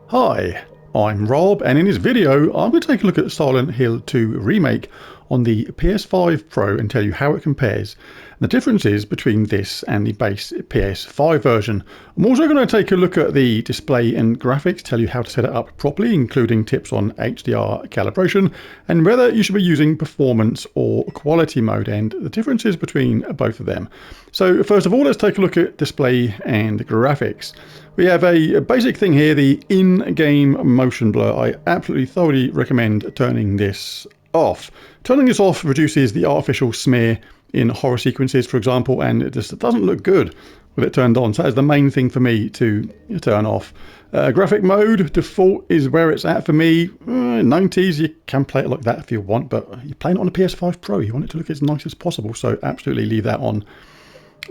Hi, I'm Rob, and in this video I'm going to take a look at Silent Hill 2 Remake on the PS5 Pro and tell you how it compares and the differences between this and the base PS5 version. I'm also going to take a look at the display and graphics, tell you how to set it up properly, including tips on HDR calibration and whether you should be using performance or quality mode and the differences between both of them. So first of all, let's take a look at display and graphics. We have a basic thing here, the in-game motion blur. I absolutely thoroughly recommend turning this off. Turning this off reduces the artificial smear in horror sequences, for example, and it just doesn't look good with it turned on. So that is the main thing for me to turn off. Graphic mode, default is where it's at for me. 90s, you can play it like that if you want, but you're playing it on a PS5 Pro. You want it to look as nice as possible, so absolutely leave that on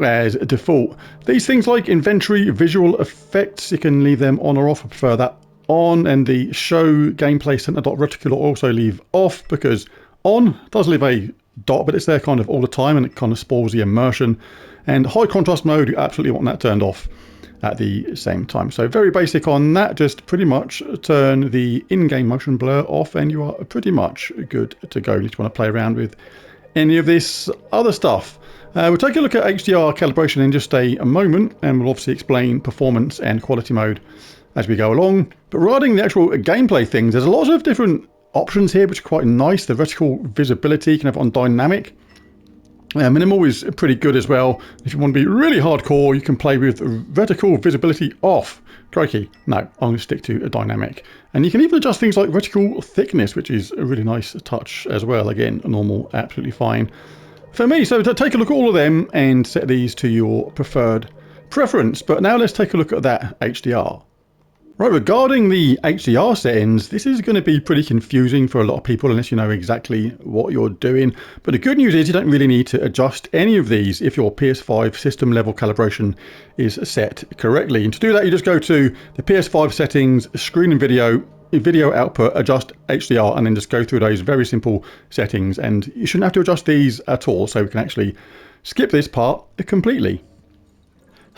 as default. These things like inventory, visual effects, you can leave them on or off. I prefer that on, and the show gameplay center dot reticular also leave off, because on does leave a dot, but it's there kind of all the time and it kind of spoils the immersion. And high contrast mode, you absolutely want that turned off at the same time. So very basic on that, just pretty much turn the in-game motion blur off and you are pretty much good to go. You just want to play around with any of this other stuff. We'll take a look at HDR calibration in just a moment, and we'll obviously explain performance and quality mode as we go along. But regarding the actual gameplay things, there's a lot of different options here which are quite nice. The vertical visibility, you can have it on dynamic. Minimal is pretty good as well. If you want to be really hardcore, you can play with vertical visibility off. Crikey, no, I'm going to stick to a dynamic. And you can even adjust things like vertical thickness, which is a really nice touch as well. Again, normal, absolutely fine for me. So to take a look at all of them and set these to your preferred preference. But now let's take a look at that HDR. Right, regarding the HDR settings, this is going to be pretty confusing for a lot of people unless you know exactly what you're doing. But the good news is you don't really need to adjust any of these if your PS5 system level calibration is set correctly. And to do that, you just go to the PS5 settings, screen and video output, adjust HDR, and then just go through those very simple settings. And you shouldn't have to adjust these at all, so we can actually skip this part completely.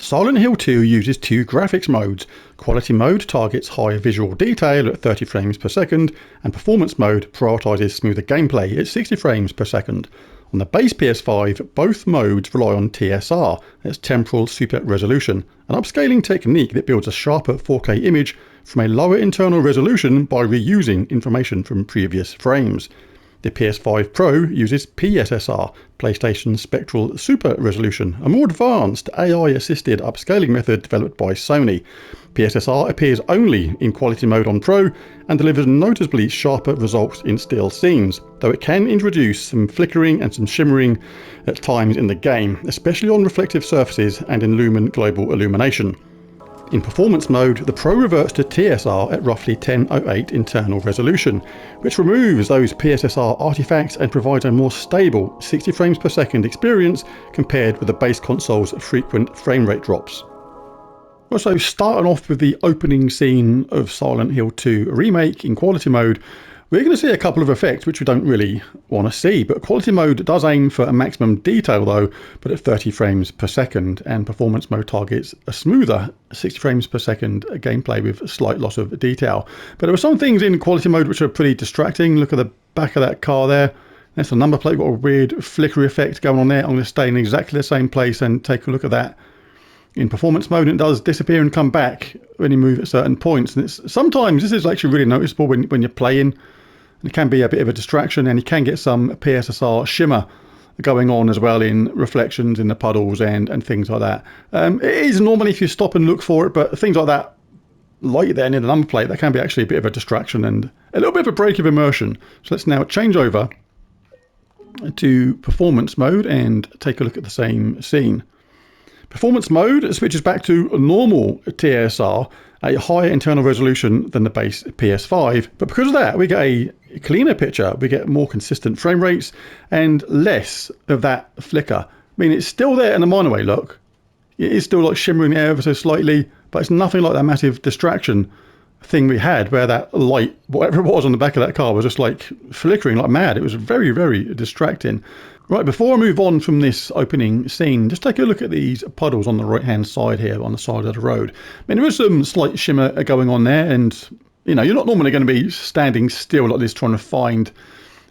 Silent Hill 2 uses two graphics modes. Quality mode targets high visual detail at 30 frames per second, and performance mode prioritises smoother gameplay at 60 frames per second. On the base PS5, both modes rely on TSR, that's temporal super resolution, an upscaling technique that builds a sharper 4K image from a lower internal resolution by reusing information from previous frames. The PS5 Pro uses PSSR, PlayStation Spectral Super Resolution, a more advanced AI-assisted upscaling method developed by Sony. PSSR appears only in quality mode on Pro and delivers noticeably sharper results in still scenes, though it can introduce some flickering and some shimmering at times in the game, especially on reflective surfaces and in lumen global illumination. In performance mode, the Pro reverts to TSR at roughly 1080 internal resolution, which removes those PSSR artifacts and provides a more stable 60 frames per second experience compared with the base console's frequent frame rate drops. Also, starting off with the opening scene of Silent Hill 2 Remake in quality mode, we're going to see a couple of effects which we don't really want to see, but quality mode does aim for a maximum detail though, but at 30 frames per second, and performance mode targets a smoother 60 frames per second gameplay with a slight loss of detail. But there are some things in quality mode which are pretty distracting. Look at the back of that car there. That's the number plate, got a weird flickery effect going on there. I'm going to stay in exactly the same place and take a look at that. In performance mode, it does disappear and come back when you move at certain points. And sometimes this is actually really noticeable when you're playing. It can be a bit of a distraction, and you can get some PSSR shimmer going on as well in reflections in the puddles and things like that. It is normally if you stop and look for it, but things like that, like there near the number plate, that can be actually a bit of a distraction and a little bit of a break of immersion. So let's now change over to performance mode and take a look at the same scene. Performance mode switches back to normal TSR, a higher internal resolution than the base PS5, but because of that we get a cleaner picture, we get more consistent frame rates and less of that flicker. I mean, it's still there in a minor way, look. It is still like shimmering ever so slightly, but it's nothing like that massive distraction thing we had where that light, whatever it was on the back of that car, was just like flickering like mad. It was very, very distracting. Right, before I move on from this opening scene, just take a look at these puddles on the right hand side here on the side of the road. I mean, there is some slight shimmer going on there, and you know, you're not normally going to be standing still like this trying to find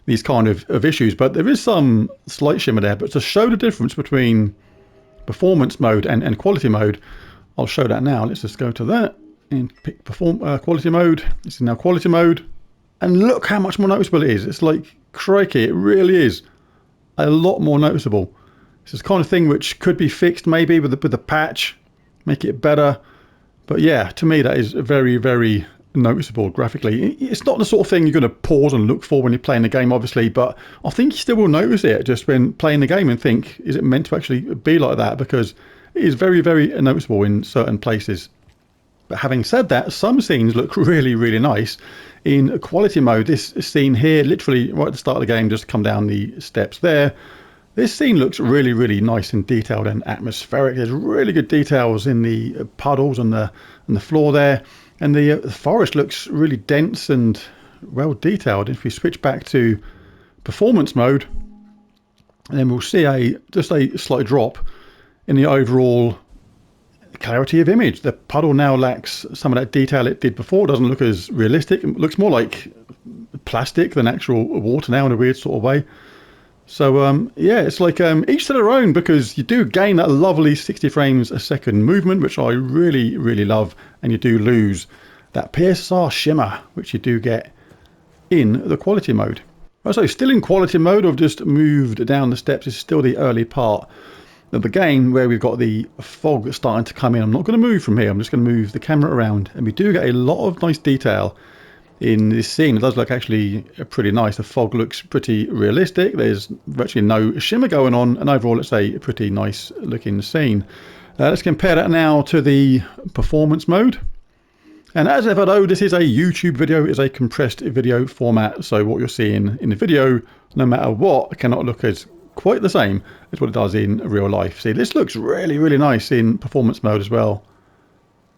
these kind of issues, but there is some slight shimmer there. But to show the difference between performance mode and quality mode, I'll show that now. Let's just go to that and pick quality mode. This is now quality mode, and look how much more noticeable it is. It's like, crikey, it really is a lot more noticeable. This is the kind of thing which could be fixed maybe with the patch, make it better. But yeah, to me that is very, very noticeable graphically. It's not the sort of thing you're going to pause and look for when you're playing the game, obviously, but I think you still will notice it just when playing the game and think, is it meant to actually be like that? Because it is very, very noticeable in certain places. But having said that, some scenes look really, really nice in quality mode. This scene here, literally right at the start of the game, just come down the steps there. This scene looks really, really nice and detailed and atmospheric. There's really good details in the puddles and the floor there. And the forest looks really dense and well detailed. If we switch back to performance mode, then we'll see just a slight drop in the overall clarity of image. The puddle now lacks some of that detail it did before. It doesn't look as realistic. It looks more like plastic than actual water now in a weird sort of way. So yeah, it's like each to their own, because you do gain that lovely 60 frames a second movement, which I really, really love, and you do lose that PSR shimmer, which you do get in the quality mode. Right, so still in quality mode, I've just moved down the steps. It's still the early part of the game where we've got the fog starting to come in. I'm not going to move from here. I'm just going to move the camera around, and we do get a lot of nice detail in this scene. It does look actually pretty nice. The fog looks pretty realistic. There's virtually no shimmer going on, and overall it's a pretty nice looking scene. Let's compare that now to the performance mode. And as ever though, this is a YouTube video. It's a compressed video format, so what you're seeing in the video, no matter what, cannot look as quite the same as what it does in real life. See, this looks really, really nice in performance mode as well.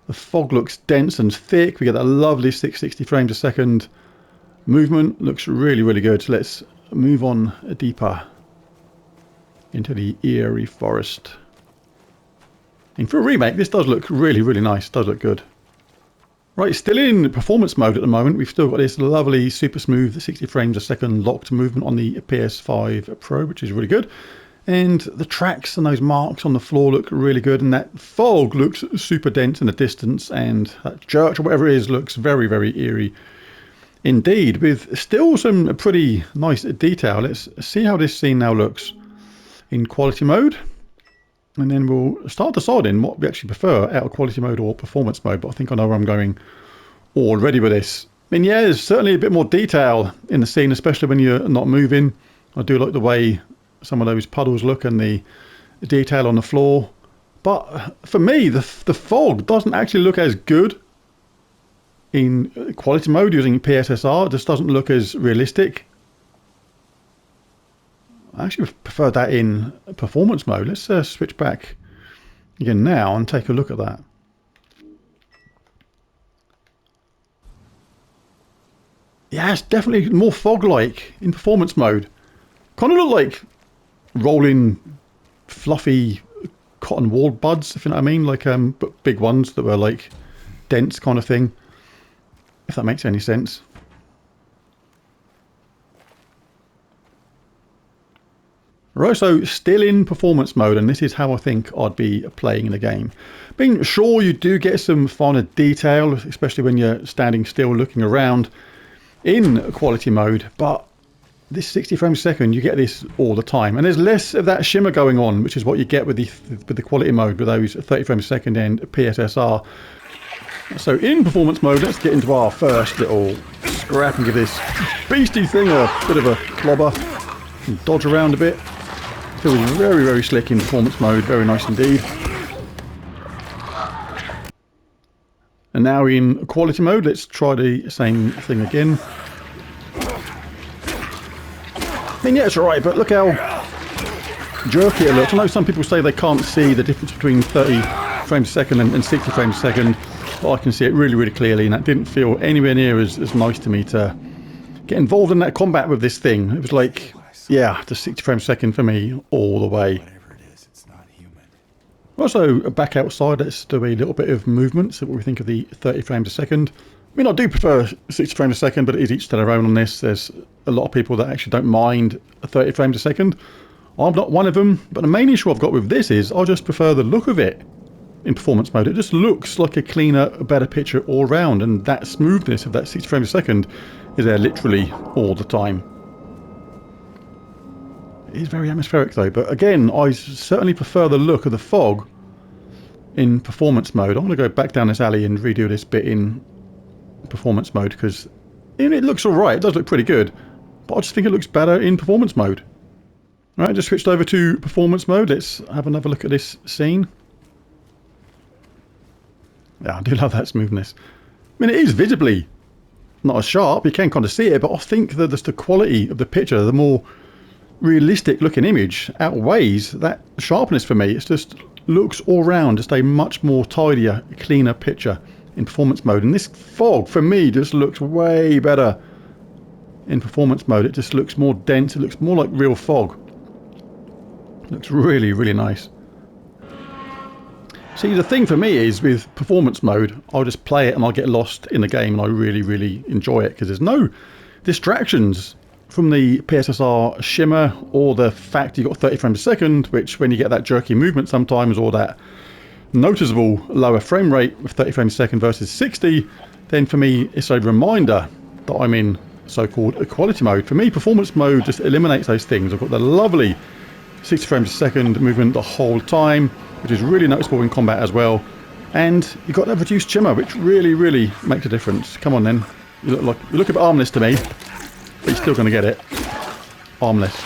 The fog looks dense and thick. We get that lovely 660 frames a second movement. Looks really, really good. So let's move on deeper into the eerie forest. And for a remake, this does look really, really nice. Does look good. Right, still in performance mode at the moment. We've still got this lovely super smooth 60 frames a second locked movement on the PS5 Pro, which is really good. And the tracks and those marks on the floor look really good, and that fog looks super dense in the distance, and that church or whatever it is looks very, very eerie indeed, with still some pretty nice detail. Let's see how this scene now looks in quality mode, and then we'll start deciding what we actually prefer, out of quality mode or performance mode. But I think I know where I'm going already with this. I mean, yeah, there's certainly a bit more detail in the scene, especially when you're not moving. I do like the way some of those puddles look and the detail on the floor, but for me the fog doesn't actually look as good in quality mode using PSSR. It just doesn't look as realistic. I actually prefer that in performance mode. Let's switch back again now and take a look at that. Yeah, it's definitely more fog-like in performance mode. Kind of look like rolling fluffy cotton wool buds, if you know what I mean, like but big ones that were like dense kind of thing, if that makes any sense. Right, so still in performance mode, and this is how I think I'd be playing the game. Being sure you do get some finer detail, especially when you're standing still looking around in quality mode, but this 60 frames a second, you get this all the time, and there's less of that shimmer going on, which is what you get with the quality mode with those 30 frames a second and PSSR. So in performance mode, let's get into our first little scrap and give this beastie thing a bit of a clobber and dodge around a bit. Feels very, very slick in performance mode, very nice indeed. And now in quality mode, let's try the same thing again. I mean, yeah, it's alright, but look how jerky it looks. I know some people say they can't see the difference between 30 frames a second and 60 frames a second. but I can see it really, really clearly, and that didn't feel anywhere near as nice to me to get involved in that combat with this thing. It was like, yeah, just 60 frames a second for me all the way. Also, back outside, let's do a little bit of movement, so what we think of the 30 frames a second. I mean, I do prefer 60 frames a second, but it is each to their own on this. There's a lot of people that actually don't mind 30 frames a second. I'm not one of them, but the main issue I've got with this is I just prefer the look of it in performance mode. It just looks like a cleaner, better picture all round, and that smoothness of that 60 frames a second is there literally all the time. It is very atmospheric though, but again, I certainly prefer the look of the fog in performance mode. I'm going to go back down this alley and redo this bit in performance mode, because it looks alright, it does look pretty good, but I just think it looks better in performance mode. Alright, just switched over to performance mode. Let's have another look at this scene. Yeah, I do love that smoothness. I mean, it is visibly not as sharp, you can kind of see it, but I think that just the quality of the picture, the more realistic looking image outweighs that sharpness for me. It just looks all round just a much more tidier, cleaner picture in performance mode, and this fog for me just looks way better in performance mode. It just looks more dense, it looks more like real fog. It looks really, really nice. See, the thing for me is with performance mode, I'll just play it and I'll get lost in the game, and I really, really enjoy it because there's no distractions from the PSSR shimmer or the fact you've got 30 frames a second, which when you get that jerky movement sometimes, or that noticeable lower frame rate of 30 frames a second versus 60, then for me it's a reminder that I'm in so-called equality mode. For me, performance mode just eliminates those things. I've got the lovely 60 frames a second movement the whole time, which is really noticeable in combat as well, and you've got that reduced shimmer, which really, really makes a difference. Come on then, you look a bit armless to me, but you're still going to get it. Armless.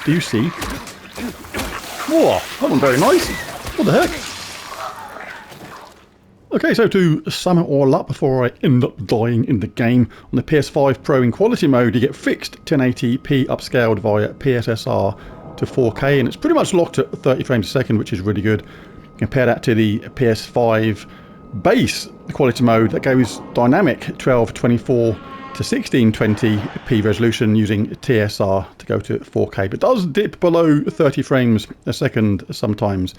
Do you see? Whoa, that one's very nice. What the heck? Okay, so to sum it all up before I end up dying in the game, on the PS5 Pro in quality mode you get fixed 1080p upscaled via PSSR to 4K, and it's pretty much locked at 30 frames a second, which is really good. Compare that to the PS5 base quality mode that goes dynamic 1224 to 1620p resolution using TSR to go to 4K, but does dip below 30 frames a second sometimes.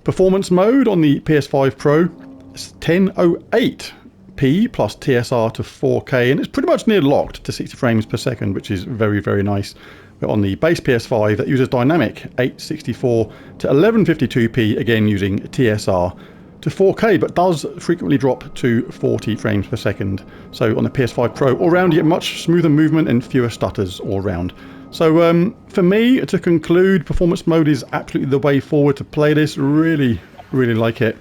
Performance mode on the PS5 Pro is 1080p plus TSR to 4K, and it's pretty much near locked to 60 frames per second, which is very, very nice. But on the base PS5 that uses dynamic 864 to 1152p, again using TSR to 4K, but does frequently drop to 40 frames per second. So on the PS5 Pro, all round you get much smoother movement and fewer stutters all round. So for me, to conclude, performance mode is absolutely the way forward to play this. Really, really like it.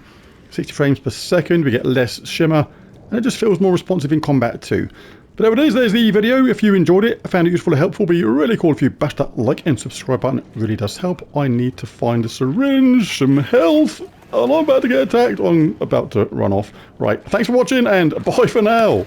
60 frames per second, we get less shimmer, and it just feels more responsive in combat too. But there it is, there's the video. If you enjoyed it, found it useful or helpful, it'd be really cool if you bash that like and subscribe button. It really does help. I need to find a syringe, some health, and I'm about to get attacked. I'm about to run off. Right, thanks for watching, and bye for now.